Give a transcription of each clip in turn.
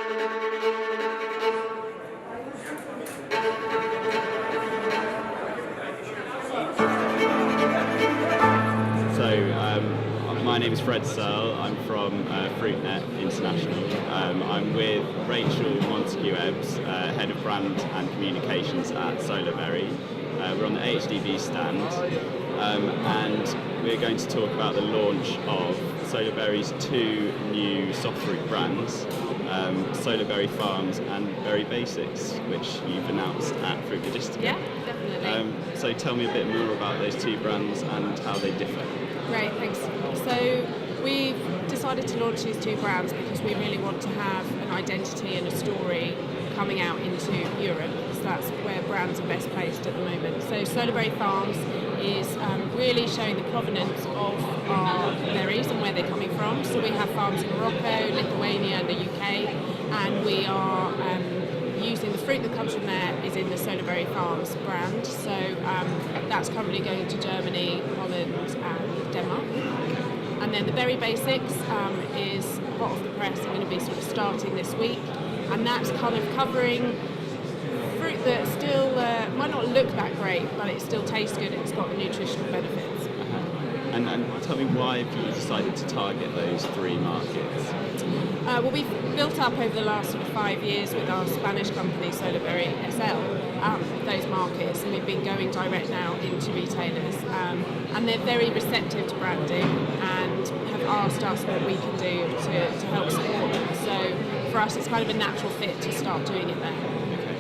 My name is Fred Searle. I'm from FruitNet International. I'm with Rachel Montague-Ebbs, Head of Brand and Communications at Soloberry. We're on the AHDB stand, and we're going to talk about the launch of Soloberry's two new soft fruit brands, Soloberry Farms and Berry Basics, which you've announced at Fruit Logistica. Yeah, definitely. So tell me a bit more about those two brands and how they differ. Great, thanks. So we've decided to launch these two brands because we really want to have an identity and a story coming out into Europe, because that's where brands are best placed at the moment. So Soloberry Farms is really showing the provenance of our berries and where they're coming from. So we have farms in Morocco, Lithuania and the UK, and we are using the fruit that comes from there is in the Soloberry Farms brand. So that's currently going to Germany, Holland and Denmark. And then the Berry Basics is hot off the press and going to be sort of starting this week. And that's kind of covering fruit that still might not look that great, but it still tastes good and it's got the nutritional benefits. And tell me, why have you decided to target those three markets? Well, we've built up over the last sort of 5 years with our Spanish company, Soloberry SL, those markets, and we've been going direct now into retailers. And they're very receptive to branding and have asked us what we can do to help support them. So for us, it's kind of a natural fit to start doing it there. Okay.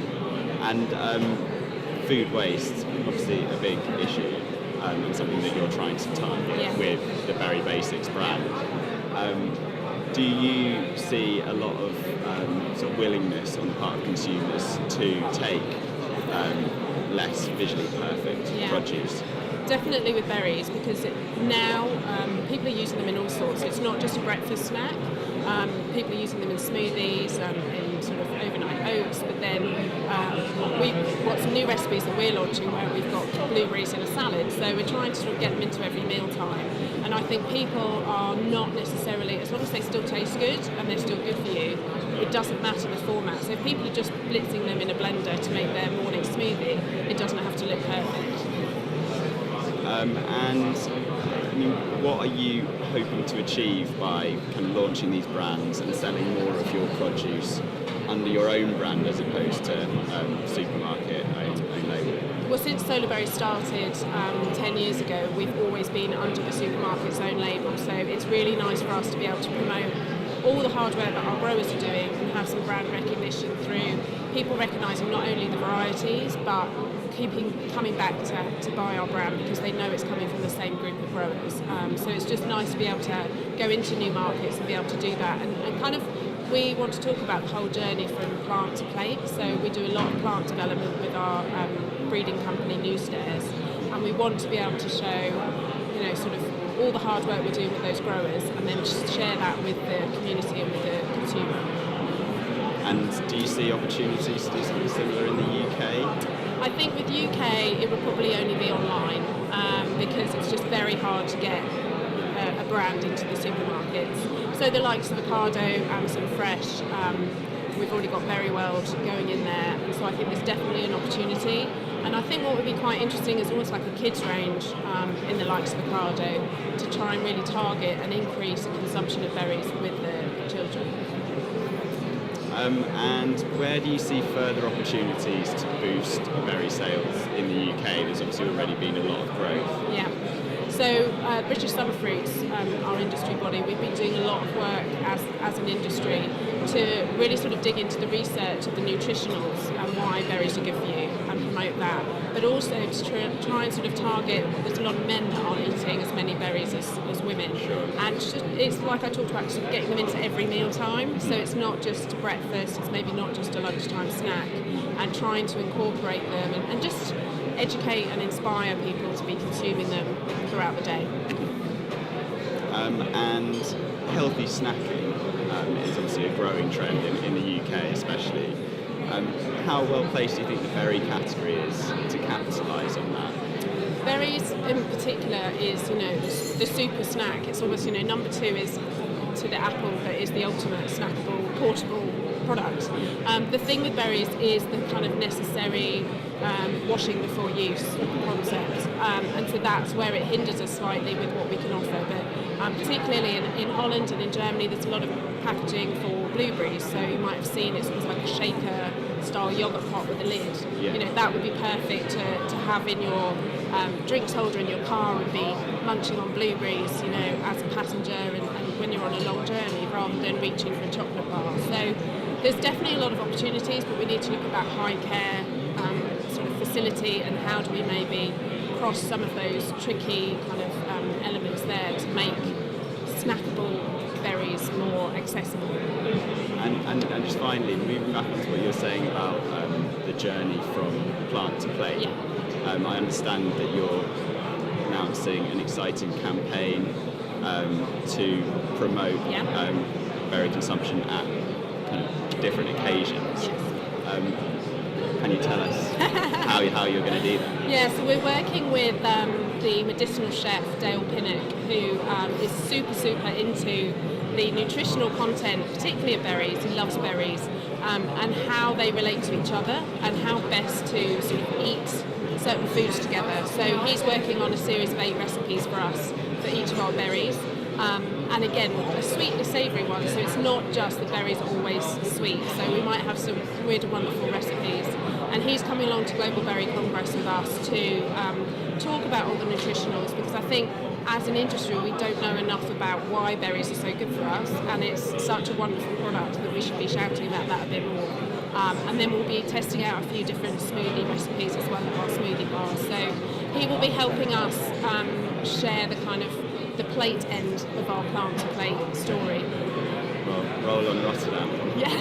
And food waste, obviously a big issue, and something that you're trying to target with the Berry Basics brand. Do you see a lot of sort of willingness on the part of consumers to take less visually perfect produce? Definitely with berries, because now people are using them in all sorts. It's not just a breakfast snack. People are using them in smoothies, in sort of overnight oats, but then we've got some new recipes that we're launching where we've got blueberries in a salad, so we're trying to sort of get them into every meal time. And I think people are not necessarily, as long as they still taste good and they're still good for you, it doesn't matter the format. So if people are just blitzing them in a blender to make their morning smoothie, it doesn't have to look perfect. And I mean, what are you hoping to achieve by kind of launching these brands and selling more of your produce under your own brand as opposed to supermarket own label? Well, since Soloberry started 10 years ago, we've always been under the supermarket's own label, so it's really nice for us to be able to promote all the hard work that our growers are doing and have some brand recognition through people recognising not only the varieties but coming back to buy our brand because they know it's coming from the same group of growers. So it's just nice to be able to go into new markets and be able to do that. And kind of we want to talk about the whole journey from plant to plate. So we do a lot of plant development with our breeding company Newstairs, and we want to be able to show, sort of all the hard work we're doing with those growers and then share that with the community and with the consumer. And do you see opportunities to do something similar in the UK? I think with UK it will probably only be online because it's just very hard to get a brand into the supermarkets. So the likes of Ocado, Amazon Fresh, we've already got Berry World going in there, and so I think there's definitely an opportunity. And I think what would be quite interesting is almost like a kids range in the likes of Ocado to try and really target and increase the consumption of berries with the children. And where do you see further opportunities to boost berry sales in the UK? There's obviously already been a lot of growth. Yeah. So British Summer Fruits, our industry body, we've been doing a lot of work as an industry to really sort of dig into the research of the nutritionals and why berries are good for you and promote that. But also to try and sort of target, there's a lot of men that aren't eating as many berries as women. Sure. And it's like I talked about, sort of getting them into every meal time. So it's not just breakfast, it's maybe not just a lunchtime snack, and trying to incorporate them and just educate and inspire people to be consuming them throughout the day. And healthy snacking is obviously a growing trend in the UK especially. How well placed do you think the berry category is to capitalise on that? Berries in particular is, the super snack. It's almost, number two is to the apple that is the ultimate snackable, portable product. The thing with berries is the kind of necessary washing before use concept, and so that's where it hinders us slightly with what we can offer. But particularly in Holland and in Germany, there's a lot of packaging for blueberries, so you might have seen it's like a shaker style yogurt pot with a lid. Yeah. That would be perfect to have in your drinks holder in your car and be munching on blueberries, as a passenger and when you're on a long journey, rather than reaching for a chocolate bar. So there's definitely a lot of opportunities, but we need to look at that high care sort of facility and how do we maybe cross some of those tricky kind of elements there to make snackable berries more accessible. And just finally, moving back to what you were saying about the journey from plant to plate. Yeah. I understand that you're announcing an exciting campaign to promote berry consumption at kind of different occasions. Yes. Can you tell us how you're going to do that? Yeah, so we're working with the medicinal chef Dale Pinnock, who is super into the nutritional content, particularly of berries. He loves berries, and how they relate to each other and how best to sort of eat certain foods together. So he's working on a series of 8 recipes for us for each of our berries. And again, a sweet and a savoury one, so it's not just the berries are always sweet, so we might have some weird and wonderful recipes. And he's coming along to Global Berry Congress with us to talk about all the nutritionals, because I think as an industry we don't know enough about why berries are so good for us, and it's such a wonderful product that we should be shouting about that a bit more. And then we'll be testing out a few different smoothie recipes as well at our smoothie bars. So he will be helping us share the kind of the plate end of our plant to plate story. Well, roll on Rotterdam. Yeah.